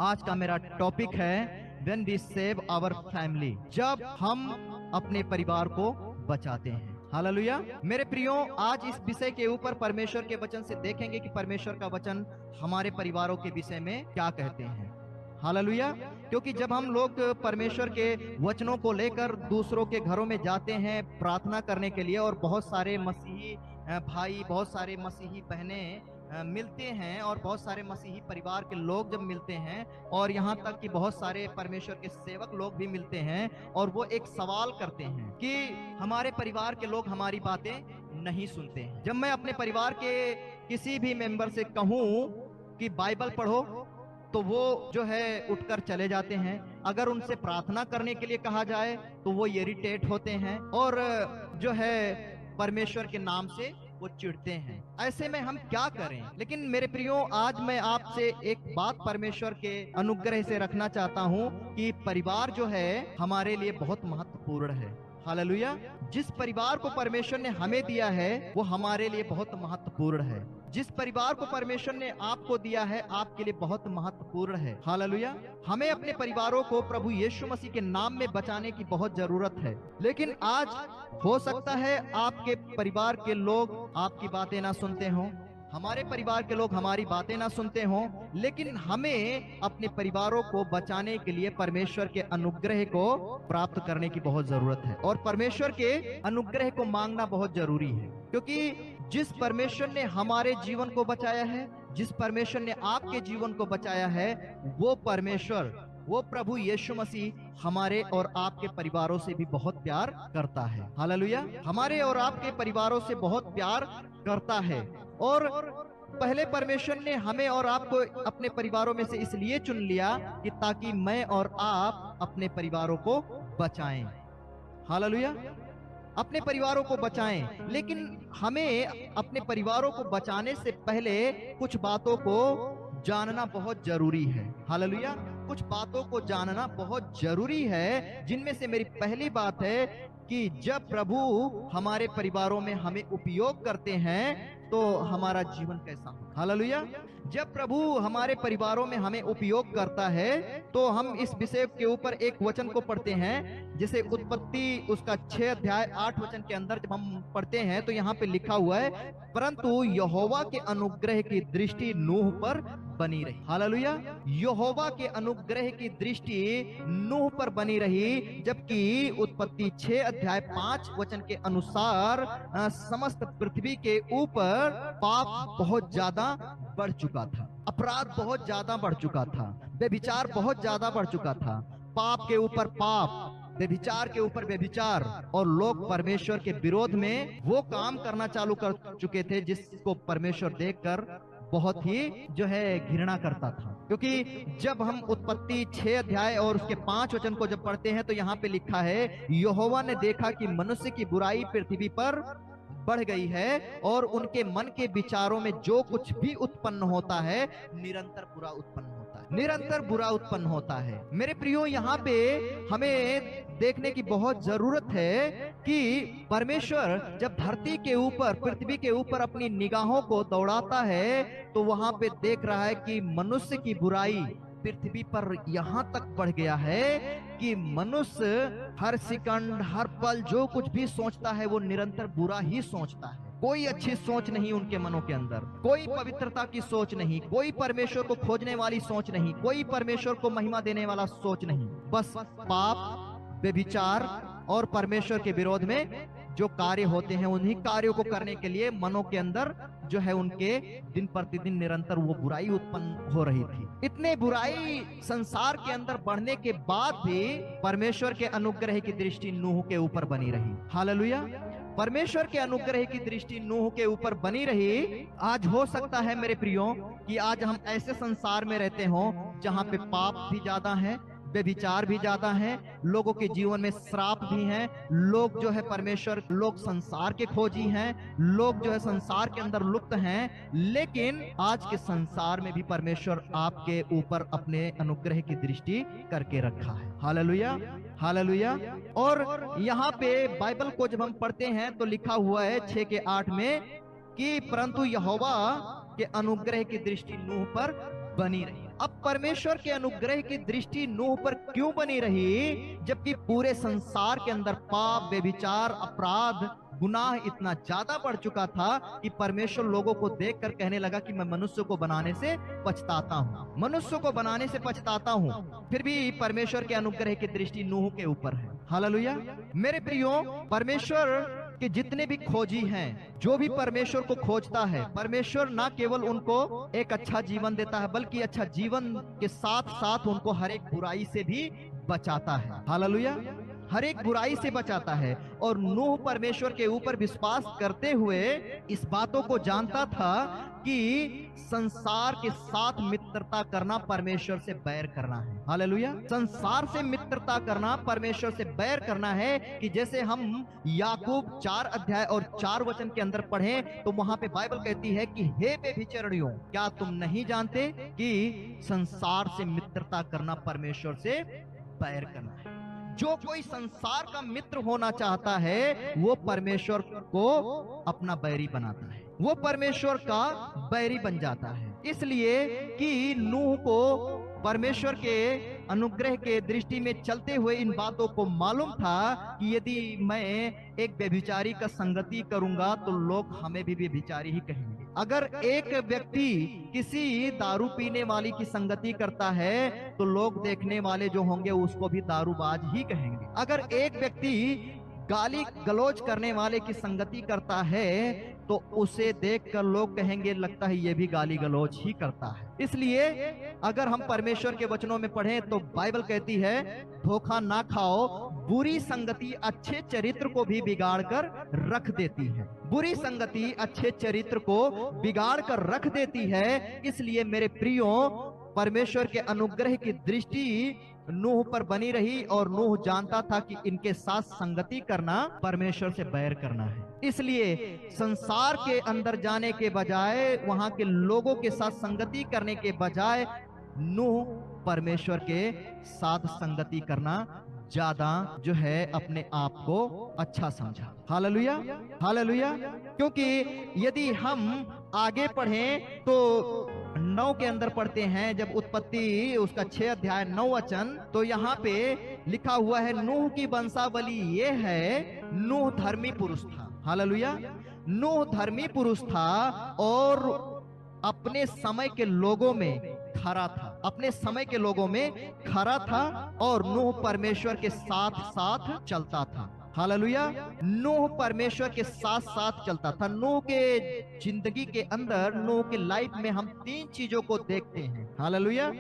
आज का मेरा टॉपिक है when we save our family, जब हम अपने परिवार को बचाते हैं। हालेलुया। मेरे प्रियो, आज इस विषय के ऊपर परमेश्वर के वचन से देखेंगे कि परमेश्वर का वचन हमारे परिवारों के विषय में क्या कहते हैं। हालेलुया। क्योंकि जब हम लोग परमेश्वर के वचनों को लेकर दूसरों के घरों में जाते हैं प्रार्थना करने के लिए, और बहुत सारे मसीही भाई, बहुत सारे मसीही बहनें मिलते हैं, और बहुत सारे मसीही परिवार के लोग जब मिलते हैं, और यहाँ तक कि बहुत सारे परमेश्वर के सेवक लोग भी मिलते हैं, और वो एक सवाल करते हैं कि हमारे परिवार के लोग हमारी बातें नहीं सुनते हैं। जब मैं अपने परिवार के किसी भी मेंबर से कहूं कि बाइबल पढ़ो, तो वो जो है उठकर चले जाते हैं। अगर उनसे प्रार्थना करने के लिए कहा जाए तो वो इरिटेट होते हैं, और जो है परमेश्वर के नाम से वो चिढ़ते हैं। ऐसे में हम क्या करें? लेकिन मेरे प्रियो, आज मैं आपसे एक बात परमेश्वर के अनुग्रह से रखना चाहता हूं कि परिवार जो है हमारे लिए बहुत महत्वपूर्ण है। हालेलुया। जिस परिवार को परमेश्वर ने हमें दिया है वो हमारे लिए बहुत महत्वपूर्ण है। जिस परिवार को परमेश्वर ने आपको दिया है आपके लिए बहुत महत्वपूर्ण है। हालेलुया। हमें अपने परिवारों को प्रभु यीशु मसीह के नाम में बचाने की बहुत जरूरत है। लेकिन आज हो सकता है आपके परिवार के लोग आपकी बातें ना सुनते हों, हमारे परिवार के लोग हमारी बातें ना सुनते हों, लेकिन हमें अपने परिवारों को बचाने के लिए परमेश्वर के अनुग्रह को प्राप्त करने की बहुत जरूरत है, और परमेश्वर के अनुग्रह को मांगना बहुत जरूरी है। क्योंकि जिस परमेश्वर ने हमारे जीवन को बचाया है, जिस परमेश्वर ने आपके जीवन को बचाया है, वो परमेश्वर, वो प्रभु यीशु मसीह हमारे और आपके परिवारों से भी बहुत प्यार करता है। हालेलुया। हमारे और आपके परिवारों से बहुत प्यार करता है, और पहले परमेश्वर ने हमें और आपको अपने परिवारों में से इसलिए चुन लिया कि ताकि मैं और आप अपने परिवारों को बचाएं। हालेलुया। अपने परिवारों को बचाएं। लेकिन हमें अपने परिवारों को बचाने से पहले कुछ बातों को जानना बहुत जरूरी है। हालेलुया। कुछ बातों को जानना बहुत जरूरी है, जिनमें से मेरी पहली बात है कि जब प्रभु हमारे परिवारों में हमें उपयोग करते हैं तो हमारा जीवन कैसा हो। हालेलुया। जब प्रभु हमारे परिवारों में हमें उपयोग करता है तो हम इस विषय के ऊपर एक वचन को पढ़ते हैं, जैसे उत्पत्ति उसका 6 अध्याय 8 वचन के अंदर जब हम पढ़ते हैं तो यहाँ पे लिखा हुआ है, परंतु यहोवा के अनुग्रह की दृष्टि नूह पर बनी रही। हालेलुया। यहोवा के अनुग्रह की दृष्टि नूह पर बनी रही, जबकि उत्पत्ति 6 अध्याय 5 वचन के अनुसार समस्त पृथ्वी के ऊपर पाप बहुत ज्यादा बढ़ चुका था, अपराध बहुत ज्यादा बढ़ चुका था, व्यभिचार बहुत ज्यादा बढ़ चुका था। पाप के ऊपर पाप, व्यभिचार के ऊपर व्यभिचार, और लोग परमेश्वर के विरोध में वो काम करना चालू कर चुके थे जिसको परमेश्वर देखकर बहुत ही जो है घृणा करता था। क्योंकि जब हम उत्पत्ति 6 अध्याय और उसके 5 वचन को जब पढ़ते हैं तो यहाँ पे लिखा है, यहोवा ने देखा कि मनुष्य की बुराई पृथ्वी पर बढ़ गई है, और उनके मन के विचारों में जो कुछ भी उत्पन्न होता है निरंतर बुरा उत्पन्न होता है, निरंतर बुरा उत्पन्न होता है। मेरे प्रियो, यहाँ पे हमें देखने की बहुत जरूरत है कि परमेश्वर जब धरती के ऊपर, पृथ्वी के ऊपर अपनी निगाहों को दौड़ाता है तो वहां पे देख रहा है कि मनुष्य की बुराई पृथ्वी पर यहां तक बढ़ गया है कि मनुष्य हर सेकंड, हर पल जो कुछ भी सोचता है वो निरंतर बुरा ही सोचता है। कोई अच्छी सोच नहीं उनके मनों के अंदर, कोई पवित्रता की सोच नहीं, कोई परमेश्वर को खोजने वाली सोच नहीं, कोई परमेश्वर को महिमा देने वाला सोच नहीं। बस पाप, व्यभिचार और परमेश्वर के विरोध में जो कार्य होते हैं उन्हीं कार्यों को करने के लिए मनों के अंदर जो है उनके दिन प्रतिदिन निरंतर वो बुराई उत्पन्न हो रही थी। इतने बुराई संसार के अंदर बढ़ने के बाद भी परमेश्वर के अनुग्रह की दृष्टि नूह के ऊपर बनी रही। हालेलुया। परमेश्वर के अनुग्रह की दृष्टि नूह के ऊपर बनी रही। आज हो सकता है मेरे प्रियो कि आज हम ऐसे संसार में रहते हो जहां पे पाप भी ज्यादा है, व्यभिचार भी ज्यादा है, लोगों के जीवन में श्राप भी हैं, लोग जो है परमेश्वर, लोग संसार के खोजी हैं, लोग जो है संसार के अंदर लुप्त हैं। लेकिन आज के संसार में भी परमेश्वर आपके ऊपर अपने अनुग्रह की दृष्टि करके रखा है। Hallelujah, hallelujah. और यहाँ पे बाइबल को जब हम पढ़ते हैं तो लिखा हुआ है 6 के 8 में कि परंतु यहोवा के अनुग्रह की दृष्टि नूह पर बनी रही। अब परमेश्वर के अनुग्रह की दृष्टि नूह पर क्यों बनी रही, जबकि पूरे संसार के अंदर पाप, व्यभिचार, अपराध, गुनाह इतना ज्यादा बढ़ चुका था कि परमेश्वर लोगों को देखकर कहने लगा कि मैं मनुष्य को बनाने से पछताता हूँ, मनुष्य को बनाने से पछताता हूँ। फिर भी परमेश्वर के अनुग्रह की दृष्टि नूह के ऊपर है। हालेलुया। मेरे प्रियो, परमेश्वर कि जितने भी खोजी हैं, जो भी परमेश्वर को खोजता है, परमेश्वर ना केवल उनको एक अच्छा जीवन देता है, बल्कि अच्छा जीवन के साथ साथ उनको हर एक बुराई से भी बचाता है। हालेलुया। हर एक बुराई से बचाता है। और नूह परमेश्वर के ऊपर विश्वास करते हुए इस बातों को जानता था कि संसार के साथ मित्रता करना परमेश्वर से बैर करना है। हालेलुया। संसार से मित्रता करना परमेश्वर से बैर करना है। कि जैसे हम याकूब 4 अध्याय और 4 वचन के अंदर पढ़ें तो वहां पे बाइबल कहती है कि हे व्यभिचारियों, क्या तुम नहीं जानते कि संसार से मित्रता करना परमेश्वर से बैर करना है। जो कोई संसार का मित्र होना चाहता है वो परमेश्वर को अपना बैरी बनाता है, वो परमेश्वर का बैरी बन जाता है। इसलिए कि नूह को परमेश्वर के अनुग्रह के दृष्टि में चलते हुए इन बातों को मालूम था कि यदि मैं एक व्यभिचारी का संगति करूंगा तो लोग हमें भी व्यभिचारी ही कहेंगे। अगर एक व्यक्ति किसी दारू पीने वाली की संगति करता है तो लोग देखने वाले जो होंगे उसको भी दारूबाज ही कहेंगे। अगर एक व्यक्ति गाली गलौज करने वाले की संगति करता है तो उसे देखकर लोग कहेंगे लगता है ये भी गाली गलौज ही करता है। इसलिए अगर हम परमेश्वर के वचनों में पढ़ें तो बाइबल कहती है धोखा ना खाओ, बुरी संगति अच्छे चरित्र को भी बिगाड़ कर रख देती है। बुरी संगति अच्छे चरित्र को बिगाड़ कर रख देती है। इसलिए मेरे प्रियो, परमेश्वर के अनुग्रह की दृष्टि नूह पर बनी रही और नूह जानता था कि इनके साथ संगति करना परमेश्वर से बैर करना है। इसलिए संसार के अंदर जाने के बजाय, वहां के लोगों के साथ संगति करने के बजाय नूह परमेश्वर के साथ संगति करना ज्यादा जो है अपने आप को अच्छा समझा। Hallelujah, hallelujah. क्योंकि यदि हम आगे पढ़ें तो 9 के अंदर पढ़ते हैं, जब उत्पत्ति उसका 6 अध्याय 9 वचन, तो यहाँ पे लिखा हुआ है नूह की वंशावली ये है, नूह धर्मी पुरुष था। हालेलुया। नूह धर्मी पुरुष था और अपने समय के लोगों में खरा था, अपने समय के लोगों में खरा था और नूह परमेश्वर के साथ साथ चलता था। हालेलुया। नूह परमेश्वर के साथ साथ चलता था। नूह के जिंदगी के अंदर, नूह के लाइफ में हम 3 चीजों को देखते हैं। हालेलुया।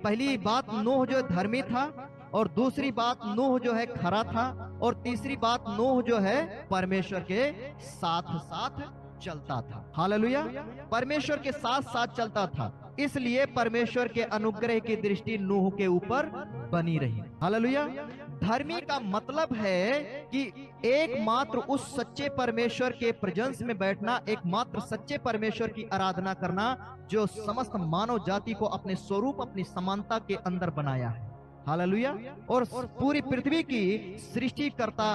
पहली बात, नूह जो धर्मी था, और दूसरी बात नूह जो है खरा था, और तीसरी बात नूह जो है परमेश्वर के साथ साथ चलता था। हालेलुया। परमेश्वर के साथ साथ चलता था, इसलिए परमेश्वर के अनुग्रह की दृष्टि नूह के ऊपर बनी रही। हालेलुया। धर्मी का मतलब है कि एकमात्र उस सच्चे परमेश्वर के प्रेजेंस में बैठना, एकमात्र सच्चे परमेश्वर की आराधना करना जो समस्त मानव जाति को अपने स्वरूप, अपनी समानता के अंदर बनाया है। हालेलुया। और पूरी पृथ्वी की सृष्टिकर्ता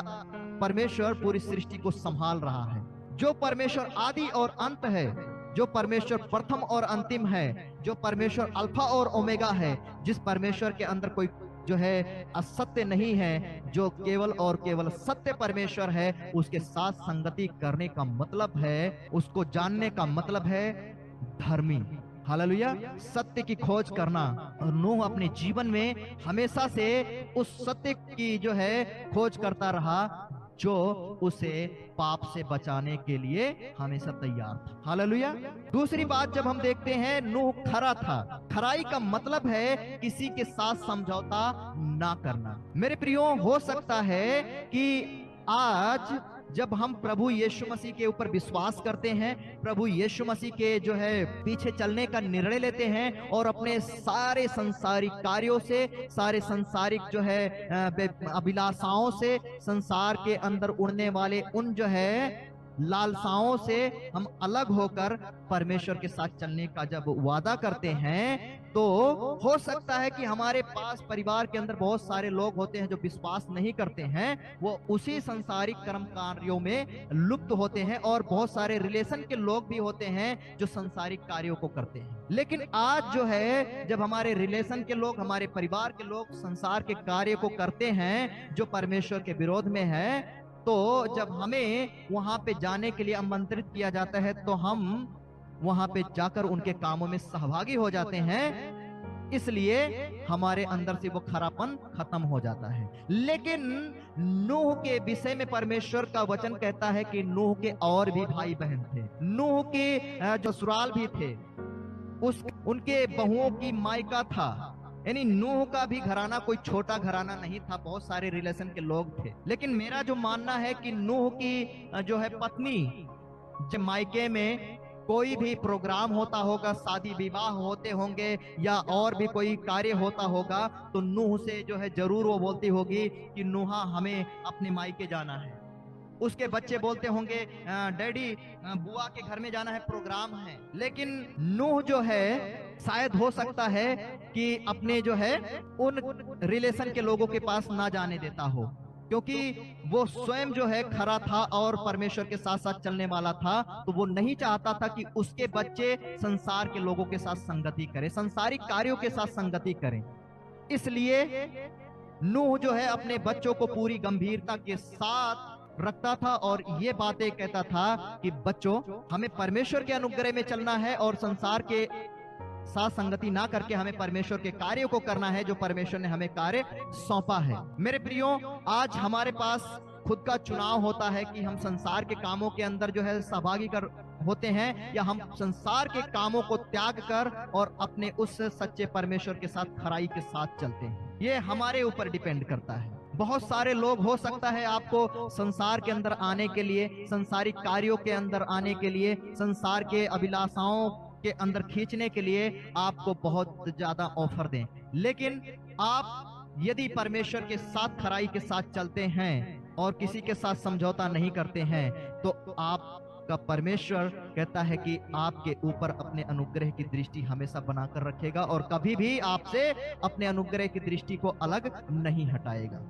परमेश्वर पूरी सृष्टि को संभाल रहा है। जो परमेश्वर आदि और अंत है, जो परमेश्वर प्रथम और अंतिम है, जो परमेश्वर अल्फा और ओमेगा है, जिस परमेश्वर के अंदर कोई जो है असत्य नहीं है, जो केवल और केवल सत्य परमेश्वर है, उसके साथ संगति करने का मतलब है, उसको जानने का मतलब है धर्मी। हालेलुया। सत्य की खोज करना। और नूह अपने जीवन में हमेशा से उस सत्य की जो है खोज करता रहा जो उसे पाप से बचाने के लिए हमेशा तैयार था। हालेलुया। दूसरी बात जब हम देखते हैं, नूह खरा था। खराई का मतलब है किसी के साथ समझौता ना करना। मेरे प्रियो, हो सकता है कि आज जब हम प्रभु यीशु मसीह के ऊपर विश्वास करते हैं, प्रभु यीशु मसीह के जो है पीछे चलने का निर्णय लेते हैं और अपने सारे संसारिक कार्यों से, सारे संसारिक जो है अभिलाषाओं से, संसार के अंदर उड़ने वाले उन जो है लालसाओं से हम अलग होकर परमेश्वर के साथ चलने का जब वादा करते हैं, तो हो सकता है कि हमारे पास परिवार के अंदर बहुत सारे लोग होते हैं जो विश्वास नहीं करते हैं, वो उसी संसारिक कर्म कार्यों में लुप्त होते हैं, और बहुत सारे रिलेशन के लोग भी होते हैं जो संसारिक कार्यों को करते हैं। लेकिन आज जो है, जब हमारे रिलेशन के लोग, हमारे परिवार के लोग संसार के कार्य को करते हैं जो परमेश्वर के विरोध में है, तो जब हमें वहां पे जाने के लिए आमंत्रित किया जाता है, तो हम वहां पे जाकर उनके कामों में सहभागी हो जाते हैं। इसलिए हमारे अंदर से वो खरापन खत्म हो जाता है। लेकिन नूह के विषय में परमेश्वर का वचन कहता है कि नूह के और भी भाई बहन थे, नूह के जो ससुराल भी थे, उनके बहुओं की मायका था, यानी नूह का भी घराना कोई छोटा घराना नहीं था, बहुत सारे रिलेशन के लोग थे। लेकिन मेरा जो मानना है कि नूह की जो है पत्नी, जब मायके में कोई भी प्रोग्राम होता होगा, शादी विवाह होते होंगे या और भी कोई कार्य होता होगा, तो नूह से जो है जरूर वो बोलती होगी कि नूहा हमें अपने मायके जाना है। उसके बच्चे बोलते होंगे डैडी बुआ के घर में जाना है, प्रोग्राम है। लेकिन नूह जो है, शायद हो सकता है कि अपने जो है उन रिलेशन के लोगों के पास ना जाने देता हो, क्योंकि वो स्वयं जो है खरा था और परमेश्वर के साथ साथ चलने वाला था, तो वो नहीं चाहता था कि उसके बच्चे संसार के लोगों के साथ संगति करें, संसारिक कार्यों के साथ संगति करें। इसलिए नूह जो है अपने बच्चों को पूरी गंभीरता के साथ रखता था और ये बातें कहता था कि बच्चों, हमें परमेश्वर के अनुग्रह में चलना है और संसार के साथ संगति ना करके हमें परमेश्वर के कार्यों को करना है जो परमेश्वर ने हमें कार्य सौंपा है। मेरे प्रियो, आज हमारे पास खुद का चुनाव होता है कि हम संसार के कामों के अंदर जो है सहभागी कर होते हैं, या हम संसार के कामों को त्याग कर और अपने उस सच्चे परमेश्वर के साथ खराई के साथ चलते हैं। ये हमारे ऊपर डिपेंड करता है। बहुत सारे लोग, हो सकता है आपको संसार के अंदर आने के लिए, संसारिक कार्यों के अंदर आने के लिए, संसार के अभिलाषाओं के अंदर खींचने के लिए आपको बहुत ज्यादा ऑफर दें, लेकिन आप यदि परमेश्वर के साथ खराई के साथ चलते हैं और किसी के साथ समझौता नहीं करते हैं, तो आपका परमेश्वर कहता है कि आपके ऊपर अपने अनुग्रह की दृष्टि हमेशा बनाकर रखेगा और कभी भी आपसे अपने अनुग्रह की दृष्टि को अलग नहीं हटाएगा।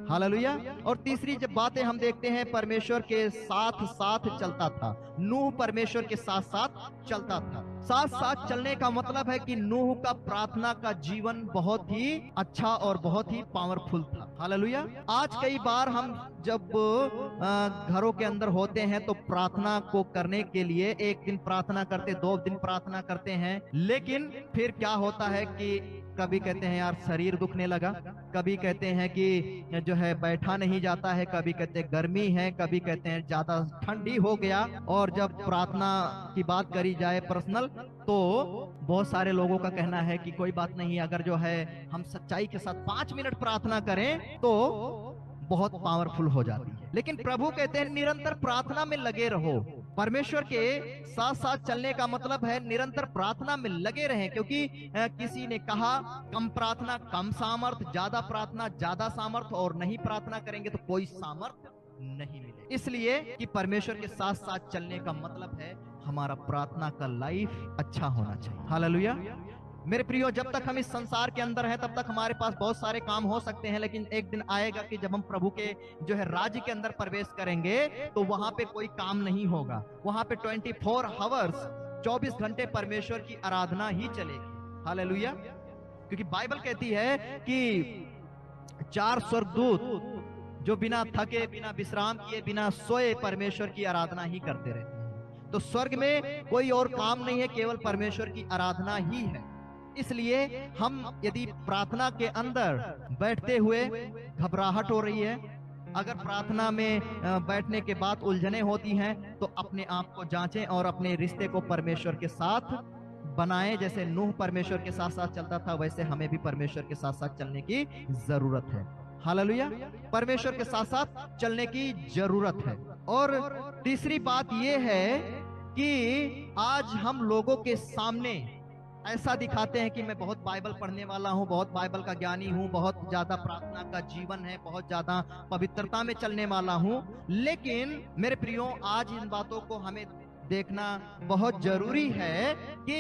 हालेलुया। और तीसरी जब बातें हम देखते हैं, परमेश्वर के साथ साथ चलता था। नूह परमेश्वर के साथ साथ चलता था। साथ साथ चलने का मतलब है कि नूह का प्रार्थना का जीवन बहुत ही अच्छा और बहुत ही पावरफुल था। हालेलुया। आज कई बार हम जब घरों के अंदर होते हैं तो प्रार्थना को करने के लिए एक दिन प्रार्थना करते, 2 दिन प्रार्थना करते हैं, लेकिन फिर क्या होता है कि कभी कहते हैं यार शरीर दुखने लगा, कभी कहते हैं कि जो है बैठा नहीं जाता है, कभी कहते हैं गर्मी है, कभी कहते हैं ज्यादा ठंडी हो गया। और जब प्रार्थना की बात करी जाए पर्सनल, तो बहुत सारे लोगों का कहना है कि कोई बात नहीं, अगर जो है हम सच्चाई के साथ 5 मिनट प्रार्थना करें तो बहुत पावरफुल हो जाती है। लेकिन प्रभु कहते हैं निरंतर प्रार्थना में लगे रहो। परमेश्वर के साथ साथ चलने का मतलब है निरंतर प्रार्थना में लगे रहें, क्योंकि किसी ने कहा कम प्रार्थना कम सामर्थ, ज्यादा प्रार्थना ज्यादा सामर्थ, और नहीं प्रार्थना करेंगे तो कोई सामर्थ नहीं मिले। इसलिए कि परमेश्वर के साथ साथ चलने का मतलब है हमारा प्रार्थना का लाइफ अच्छा होना चाहिए। हालेलुया। मेरे प्रियो, जब तक हम इस संसार के अंदर हैं तब तक हमारे पास बहुत सारे काम हो सकते हैं, लेकिन एक दिन आएगा कि जब हम प्रभु के जो है राज्य के अंदर प्रवेश करेंगे तो वहां पे कोई काम नहीं होगा। वहां पे 24 आवर्स 24 घंटे परमेश्वर की आराधना ही चलेगी। हालेलुया। क्योंकि बाइबल कहती है कि 4 स्वर्गदूत जो बिना थके, बिना विश्राम किए, बिना सोए परमेश्वर की आराधना ही करते रहते हैं। तो स्वर्ग में कोई और काम नहीं है, केवल परमेश्वर की आराधना ही है। इसलिए हम यदि प्रार्थना के अंदर बैठते हुए घबराहट हो रही है, अगर प्रार्थना में बैठने के बाद उलझने होती हैं, तो अपने आप को जांचें और अपने रिश्ते को परमेश्वर के साथ बनाएं। जैसे नूह परमेश्वर के साथ साथ चलता था, वैसे हमें भी परमेश्वर के साथ साथ चलने की जरूरत है। हालेलुया। परमेश्वर के साथ साथ चलने की जरूरत है। और तीसरी बात यह है कि आज हम लोगों के सामने ऐसा दिखाते हैं कि मैं बहुत बाइबल पढ़ने वाला हूँ, बहुत बाइबल का ज्ञानी हूँ, बहुत ज्यादा प्रार्थना का जीवन है, बहुत ज्यादा पवित्रता में चलने वाला हूँ। लेकिन मेरे प्रियो, आज इन बातों को हमें देखना बहुत जरूरी है कि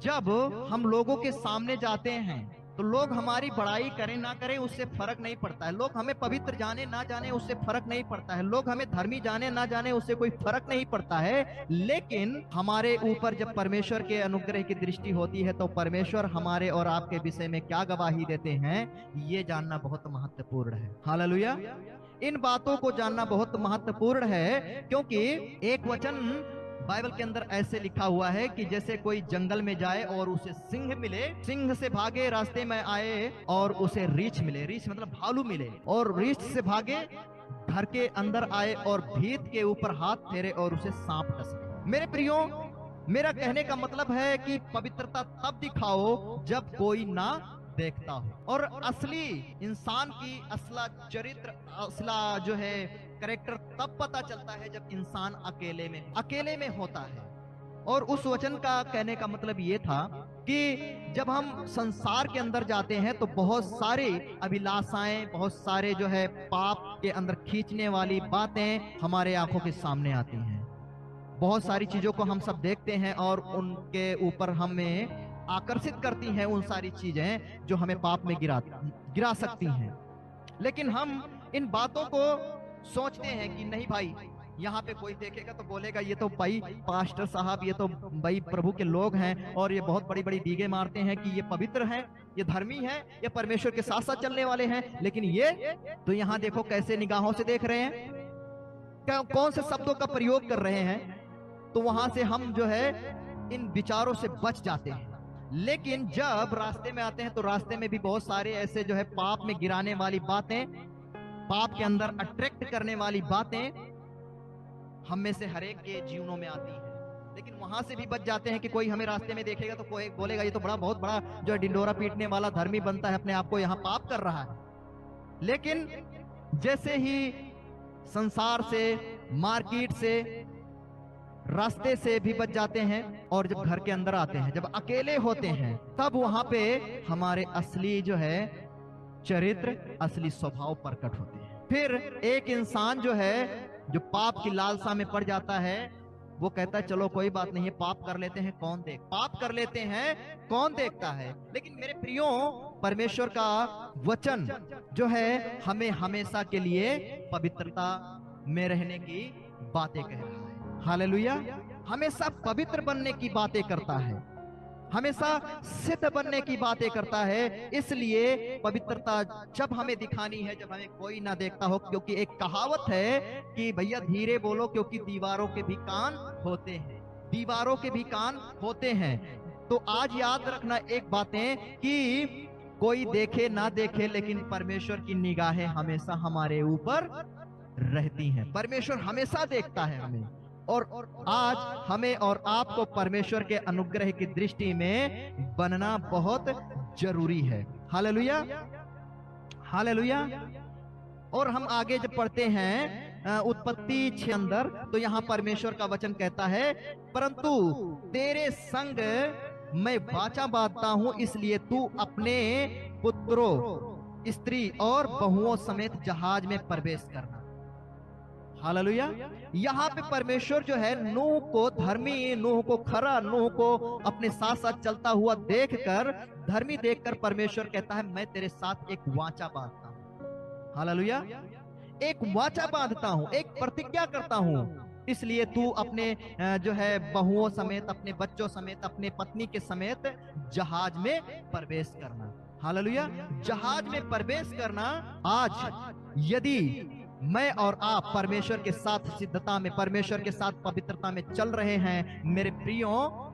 जब हम लोगों के सामने जाते हैं तो लोग हमारी बड़ाई करें ना करें उससे फर्क नहीं पड़ता है, लोग हमें पवित्र जाने ना जाने उससे फर्क नहीं पड़ता है, लोग हमें धर्मी जाने ना जाने उससे कोई फर्क नहीं पड़ता है। लेकिन हमारे ऊपर जब परमेश्वर के अनुग्रह की दृष्टि होती है तो परमेश्वर हमारे और आपके विषय में क्या गवाही देते हैं, ये जानना बहुत महत्वपूर्ण है। हालेलुया। इन बातों को जानना बहुत महत्वपूर्ण है, क्योंकि एक वचन बाइबल के अंदर ऐसे लिखा हुआ है कि जैसे कोई जंगल में जाए और उसे सिंह मिले, सिंह से भागे, रास्ते में आए और उसे रीछ मिले, रीछ मतलब भालू मिले, और रीछ से भागे, घर के अंदर आए और भीत के ऊपर हाथ फेरे और उसे सांप डसे। मेरे प्रियो, मेरा कहने का मतलब है कि पवित्रता तब दिखाओ जब कोई ना देखता हो, और असली इंसान की असला चरित्र, असला जो है कैरेक्टर तब पता चलता है जब इंसान अकेले में होता है। और उस वचन का कहने का मतलब ये था कि जब हम संसार के अंदर जाते हैं तो बहुत सारी अभिलाषाएं, बहुत सारे जो है पाप के अंदर खींचने वाली बातें हमारे आंखों के सामने आती हैं। बहुत सारी चीजों को हम सब देखते हैं और उनके ऊपर हमें आकर्षित करती हैं उन सारी चीजें जो हमें पाप में गिरा सकती हैं। लेकिन हम इन बातों को सोचते हैं कि नहीं भाई, यहाँ पे कोई देखेगा तो बोलेगा ये तो भाई पास्टर साहब, ये तो भाई प्रभु के लोग हैं और ये बहुत बड़ी बड़ी डीगे मारते हैं कि ये पवित्र हैं, ये धर्मी हैं, ये परमेश्वर के साथ साथ चलने वाले हैं। लेकिन ये तो यहाँ देखो कैसे निगाहों से देख रहे हैं, कौन से शब्दों का प्रयोग कर रहे हैं। तो वहां से हम जो है इन विचारों से बच जाते हैं। लेकिन जब रास्ते में आते हैं तो रास्ते में भी बहुत सारे ऐसे जो है पाप में गिराने वाली बातें, पाप के अंदर अट्रैक्ट करने वाली बातें हम में से हर एक के जीवनों में आती हैं। लेकिन वहां से भी बच जाते हैं कि कोई हमें रास्ते में देखेगा तो कोई बोलेगा ये तो बहुत बड़ा जो है डिंडोरा पीटने वाला धर्मी बनता है, अपने आप को यहाँ पाप कर रहा है। लेकिन जैसे ही संसार से, मार्केट से, रास्ते से भी बच जाते हैं और जब घर के अंदर आते हैं, जब अकेले होते हैं, तब वहां पे हमारे असली जो है चरित्र, असली स्वभाव प्रकट होते हैं। फिर एक इंसान जो है जो पाप की लालसा में पड़ जाता है, वो कहता है चलो कोई बात नहीं है, पाप कर लेते हैं, पाप कर लेते हैं, कौन देखता है। लेकिन मेरे प्रियो, परमेश्वर का वचन जो है हमें हमेशा के लिए पवित्रता में रहने की बातें कह रहा है। हालेलुया। हमेशा पवित्र बनने की बातें करता है, हमेशा सिद्ध बनने की बातें करता है। इसलिए पवित्रता जब हमें दिखानी है जब हमें कोई ना देखता हो, क्योंकि एक कहावत है कि भैया धीरे बोलो क्योंकि दीवारों के भी कान होते हैं, दीवारों के भी कान होते हैं। तो आज याद रखना एक बातें कि कोई देखे ना देखे, लेकिन परमेश्वर की निगाहें हमेशा हमारे ऊपर रहती हैं। परमेश्वर हमेशा देखता है हमें, और आज हमें और आपको परमेश्वर के अनुग्रह की दृष्टि में बनना बहुत जरूरी है। Hallelujah, hallelujah. और हम आगे जब पढ़ते हैं उत्पत्ति 6 अंदर, तो यहाँ परमेश्वर का वचन कहता है, परंतु तेरे संग मैं वाचा बांधता हूं, इसलिए तू अपने पुत्रों, स्त्री और बहुओं समेत जहाज में प्रवेश करना। हालेलुया। यहाँ पे परमेश्वर जो है नूह को धर्मी, नूह को खरा, नूह को अपने साथ साथ चलता हुआ देखकर, धर्मी देखकर परमेश्वर कहता है मैं तेरे साथ एक वाचा बांधता हूँ। हालेलुया। एक वाचा बांधता हूँ, एक प्रतिज्ञा करता हूँ, इसलिए तू अपने जो है बहुओं समेत, अपने बच्चों समेत, अपने पत्नी के समेत जहाज में प्रवेश करना। हालेलुया। जहाज में प्रवेश करना। आज यदि मैं और आप परमेश्वर के साथ सिद्धता में, परमेश्वर के साथ पवित्रता में चल रहे हैं मेरे प्रियो,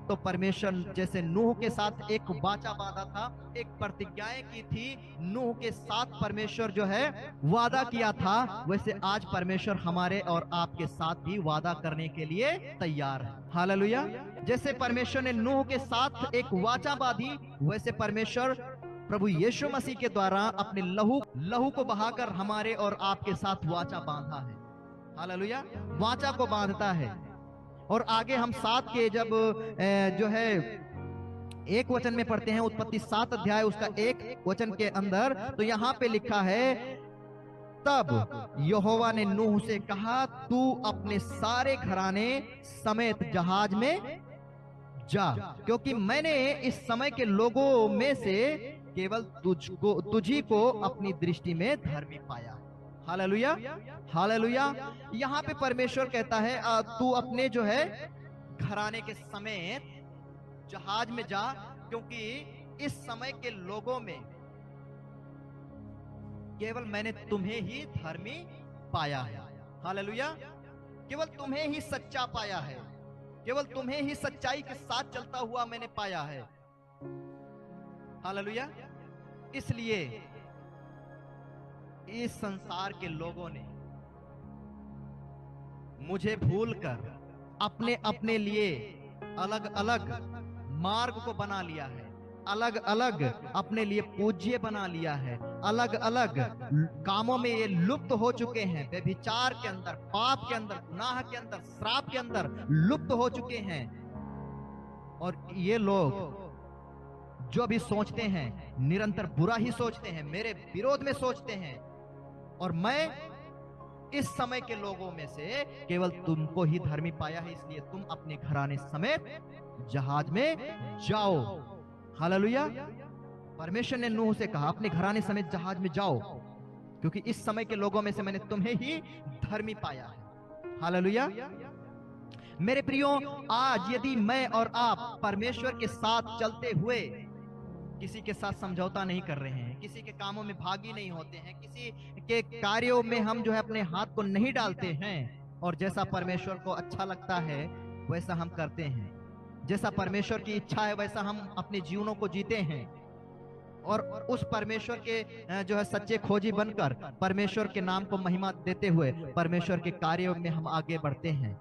तो परमेश्वर जैसे नूह के साथ एक वाचा बांधा था, एक प्रतिज्ञाएं की थी, नूह के साथ परमेश्वर जो है वादा किया था, वैसे आज परमेश्वर हमारे और आपके साथ भी वादा करने के लिए तैयार है। हालेलुया। जैसे परमेश्वर ने नूह के साथ एक वाचा बांधी, वैसे परमेश्वर प्रभु यीशु मसीह के द्वारा अपने लहू को बहाकर हमारे और आपके साथ वाचा बांधा है। हालेलुया। वाचा को बांधता है। और आगे हम साथ के जब जो है एक वचन में पढ़ते हैं उत्पत्ति 7 अध्याय उसका 1 वचन के अंदर, तो यहाँ पे लिखा है, तब यहोवा ने नूह से कहा, तू अपने सारे घराने समेत जहाज में जा, क्योंकि मैंने इस समय के लोगों में से केवल तुझी को अपनी दृष्टि में धर्मी पाया। Hallelujah, hallelujah. यहाँ पे परमेश्वर कहता है तू अपने जो है घराने के समेत जहाज में जा, क्योंकि इस समय के लोगों में केवल मैंने तुम्हें ही धर्मी पाया है। हालेलुया, केवल तुम्हें ही सच्चा पाया है, केवल तुम्हें ही सच्चाई के साथ चलता हुआ मैंने पाया है। हालेलुया। इसलिए इस संसार के लोगों ने मुझे भूलकर अपने अपने लिए अलग अलग मार्ग को बना लिया है, अलग अलग अपने लिए पूज्य बना लिया है, अलग अलग कामों में ये लुप्त हो चुके हैं, व्यभिचार के अंदर, पाप के अंदर, गुनाह के अंदर, श्राप के अंदर लुप्त हो चुके हैं। और ये लोग जो भी सोचते हैं निरंतर बुरा ही सोचते हैं, मेरे विरोध में सोचते हैं। और मैं इस समय के लोगों में से केवल तुमको ही धर्मी पाया है, इसलिए तुम अपने घराने समेत जहाज में जाओ। हालेलुया। परमेश्वर ने नूह से कहा अपने घराने समेत जहाज में जाओ, क्योंकि इस समय के लोगों में से मैंने तुम्हें ही धर्मी पाया है। हालेलुया। मेरे प्रियो, आज यदि मैं और आप परमेश्वर के साथ चलते हुए किसी के साथ समझौता नहीं कर रहे हैं, किसी के कामों में भागी नहीं होते हैं, किसी के कार्यों में हम जो है अपने हाथ को नहीं डालते हैं, और जैसा परमेश्वर को अच्छा लगता है वैसा हम करते हैं, जैसा परमेश्वर की इच्छा है वैसा हम अपने जीवनों को जीते हैं, और उस परमेश्वर के जो है सच्चे खोजी बनकर परमेश्वर के नाम को महिमा देते हुए परमेश्वर के कार्यों में हम आगे बढ़ते हैं।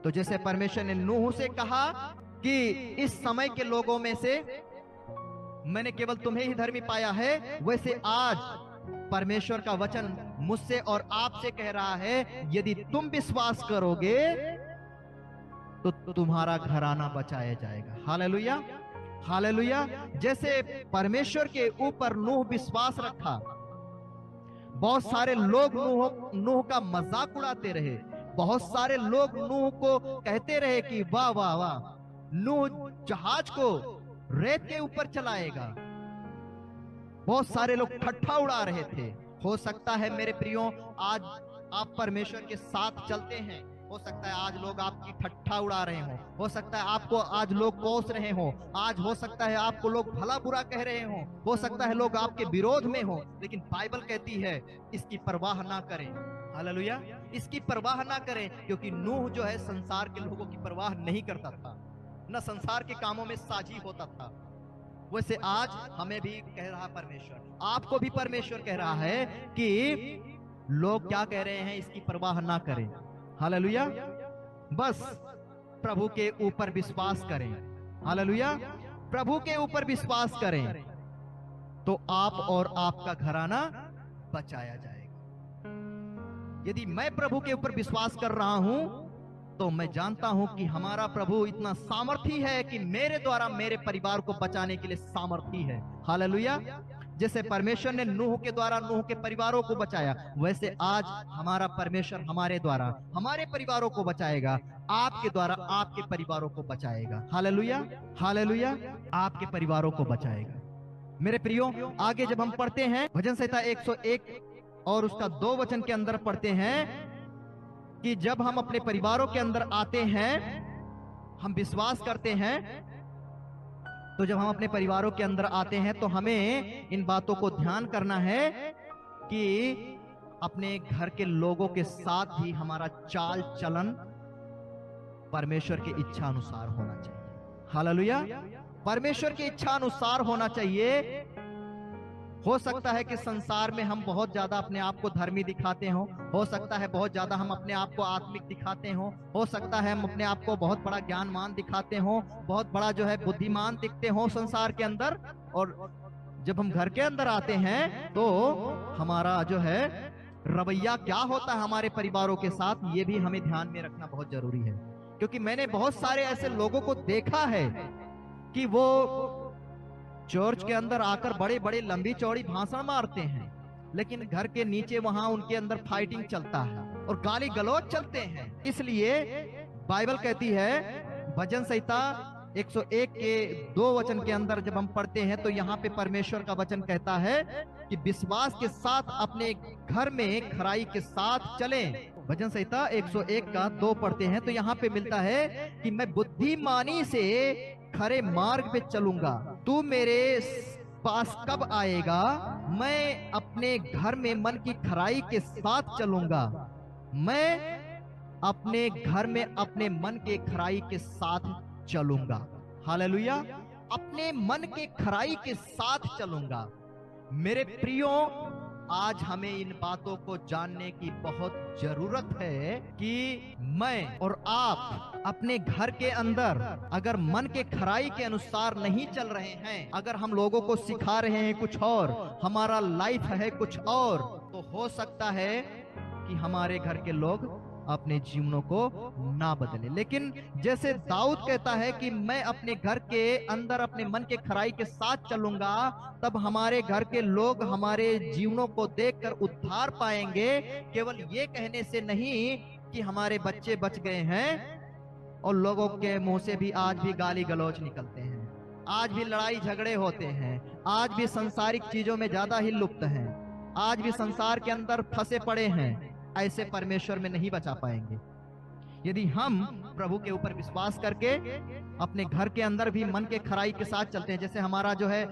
तो जैसे परमेश्वर ने नूह से कहा कि इस समय के लोगों में से मैंने केवल तुम्हें ही धर्मी पाया है, वैसे आज परमेश्वर का वचन मुझसे और आपसे कह रहा है, यदि तुम विश्वास करोगे तो तुम्हारा घराना बचाया जाएगा। Hallelujah, hallelujah. जैसे परमेश्वर के ऊपर नूह विश्वास रखा, बहुत सारे लोग नूह का मजाक उड़ाते रहे, बहुत सारे लोग नूह को कहते रहे कि वाह वाह वाह, नूह जहाज को रेत के ऊपर चलाएगा। बहुत सारे लोग ठट्ठा उड़ा रहे थे। हो सकता है मेरे प्रियो आज आप परमेश्वर के साथ चलते हैं, हो सकता है आज लोग आपकी ठट्ठा उड़ा रहे हो सकता है आपको आज लोग कोस रहे हो, आज हो सकता है आपको लोग भला बुरा कह रहे हो सकता है लोग आपके विरोध में हो, लेकिन बाइबल कहती है इसकी परवाह ना करें। हालेलुया, इसकी परवाह ना करें, क्योंकि नूह जो है संसार के लोगों की परवाह नहीं करता था, न संसार के कामों में साझी होता था। वैसे आज हमें भी कह रहा परमेश्वर, आपको भी परमेश्वर कह रहा है कि लोग क्या कह रहे हैं इसकी परवाह ना करें। हालेलुया, बस प्रभु के ऊपर विश्वास करें। हालेलुया, प्रभु के ऊपर विश्वास करें तो आप और आपका घराना बचाया जाएगा। यदि मैं प्रभु के ऊपर विश्वास कर रहा हूं तो मैं जानता हूं कि हमारा प्रभु इतना सामर्थी है कि मेरे द्वारा मेरे परिवार को बचाने के लिए सामर्थी है। हालेलुया, जैसे परमेश्वर ने नूह के द्वारा नूह के परिवारों को बचाया, वैसे आज हमारा परमेश्वर हमारे द्वारा हमारे परिवारों को बचाएगा, आपके द्वारा आपके परिवारों को बचाएगा। हालेलुया, हालेलुया, आपके परिवारों को बचाएगा। मेरे प्रियो, आगे जब हम पढ़ते हैं भजन संहिता 101 और उसका 2 वचन के अंदर पढ़ते हैं कि जब हम अपने परिवारों के अंदर आते हैं, हम विश्वास करते हैं, तो जब हम अपने परिवारों के अंदर आते हैं तो हमें इन बातों को ध्यान करना है कि अपने घर के लोगों के साथ ही हमारा चाल चलन परमेश्वर की इच्छा अनुसार होना चाहिए। हालेलुया, परमेश्वर की इच्छा अनुसार होना चाहिए। हो सकता है कि संसार में हम बहुत ज्यादा अपने आप को धर्मी दिखाते हो सकता है बहुत ज्यादा हम अपने आप को आत्मिक दिखाते हो सकता है हम अपने आप को बहुत बड़ा ज्ञानमान दिखाते हो, बहुत बड़ा जो है बुद्धिमान दिखते हो संसार के अंदर, और जब हम घर के अंदर आते हैं तो हमारा जो है रवैया क्या होता है हमारे परिवारों के साथ, ये भी हमें ध्यान में रखना बहुत जरूरी है। क्योंकि मैंने बहुत सारे ऐसे लोगों को देखा है कि वो चर्च के अंदर आकर बड़े बड़े लंबी चौड़ी भाषण मारते हैं, लेकिन घर के नीचे वहां उनके अंदर फाइटिंग चलता है और गाली गलौज चलते हैं। इसलिए बाइबल कहती है, भजन संहिता 101 के 2 वचन के अंदर जब हम पढ़ते हैं तो यहाँ पे परमेश्वर का वचन कहता है कि विश्वास के साथ अपने घर में खराई के साथ चलें। भजन संहिता 101 का 2 पढ़ते हैं तो यहाँ पे मिलता है कि मैं बुद्धिमानी से खरे मार्ग पे चलूंगा, तू मेरे पास कब आएगा, मैं अपने घर में मन की खराई के साथ चलूंगा, मैं अपने घर में अपने मन के खराई के साथ चलूंगा। हालेलुया, अपने मन के खराई के साथ चलूंगा। मेरे प्रियो, आज हमें इन बातों को जानने की बहुत जरूरत है कि मैं और आप अपने घर के अंदर अगर मन के खराई के अनुसार नहीं चल रहे हैं, अगर हम लोगों को सिखा रहे हैं कुछ और, हमारा लाइफ है कुछ और, तो हो सकता है कि हमारे घर के लोग अपने जीवनों को ना बदले। लेकिन जैसे दाऊद कहता है कि मैं अपने घर के अंदर अपने मन के खराई के साथ चलूंगा, तब हमारे घर के लोग हमारे जीवनों को देखकर उद्धार पाएंगे। केवल ये कहने से नहीं कि हमारे बच्चे बच गए हैं, और लोगों के मुंह से भी आज भी गाली गलौज निकलते हैं, आज भी लड़ाई झगड़े होते हैं, आज भी सांसारिक चीजों में ज्यादा ही लुप्त हैं, आज भी संसार के अंदर फंसे पड़े हैं। ऐसे परमेश्वर में नहीं बचा पाएंगे। यदि हम प्रभु के ऊपर विश्वास करके अपने घर के अंदर भी मन के खराई के साथ चलते हैं, जैसे हमारा जो है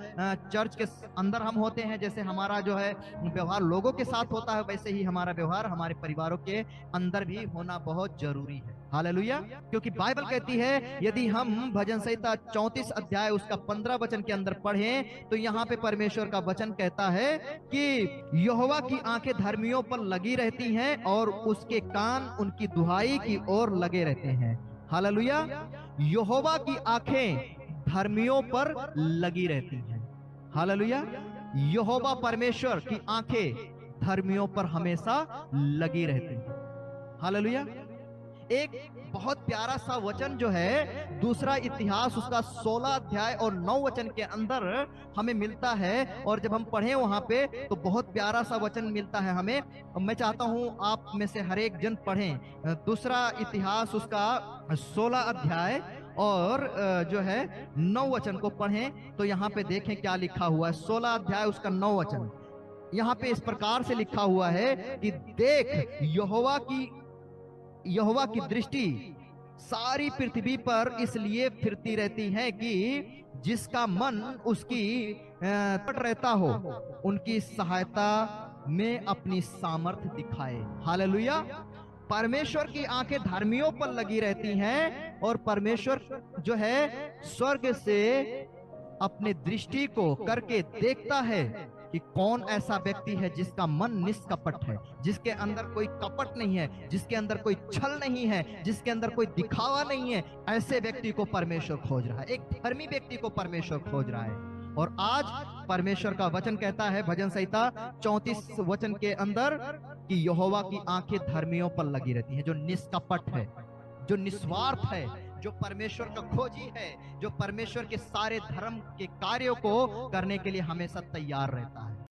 चर्च के अंदर हम होते हैं, जैसे हमारा जो है व्यवहार लोगों के साथ होता है, वैसे ही हमारा व्यवहार हमारे परिवारों के अंदर भी होना बहुत जरूरी है। हालेलुया, क्योंकि बाइबल कहती है, यदि हम भजन संहिता 34 अध्याय उसका 15 वचन के अंदर पढ़ें तो यहाँ पे परमेश्वर का वचन कहता है कि यहोवा की आंखें धर्मियों पर लगी रहती हैं और उसके कान उनकी दुहाई की ओर लगे रहते हैं। हालेलुया, यहोवा की आंखें धर्मियों पर लगी रहती हैं। हालेलुया, यहोवा परमेश्वर की आंखें धर्मियों पर हमेशा लगी रहती हैं। हालेलुया, एक बहुत प्यारा सा वचन जो है दूसरा इतिहास उसका 16 अध्याय और 9 वचन के अंदर हमें मिलता है, और जब हम पढ़ें वहां पे तो बहुत प्यारा सा वचन मिलता है हमें। मैं चाहता हूं आप में से हर एक जन पढ़ें दूसरा इतिहास उसका 16 अध्याय और जो है 9 वचन को पढ़ें तो यहाँ पे देखें क्या लिखा हुआ है। 16 अध्याय उसका 9 वचन यहाँ पे इस प्रकार से लिखा हुआ है कि देख, यहोवा की दृष्टि सारी पृथ्वी पर इसलिए फिरती रहती है कि जिसका मन उसकी पट रहता हो, उनकी सहायता में अपनी सामर्थ्य दिखाए। हालेलुया, परमेश्वर की आंखें धर्मियों पर लगी रहती हैं और परमेश्वर जो है स्वर्ग से अपने दृष्टि को करके देखता है कि कौन ऐसा व्यक्ति है जिसका मन निष्कपट है, जिसके अंदर कोई कपट नहीं है, जिसके अंदर कोई छल नहीं है, जिसके अंदर कोई दिखावा नहीं है। ऐसे व्यक्ति को परमेश्वर खोज रहा है, एक धर्मी व्यक्ति को परमेश्वर खोज रहा है। और आज परमेश्वर का वचन कहता है भजन संहिता 34 वचन के अंदर कि यहोवा की आंखें धर्मियों पर लगी रहती हैं, जो निष्कपट है, जो निस्वार्थ है, जो परमेश्वर का खोजी है, जो परमेश्वर के सारे धर्म के कार्यों को करने के लिए हमेशा तैयार रहता है।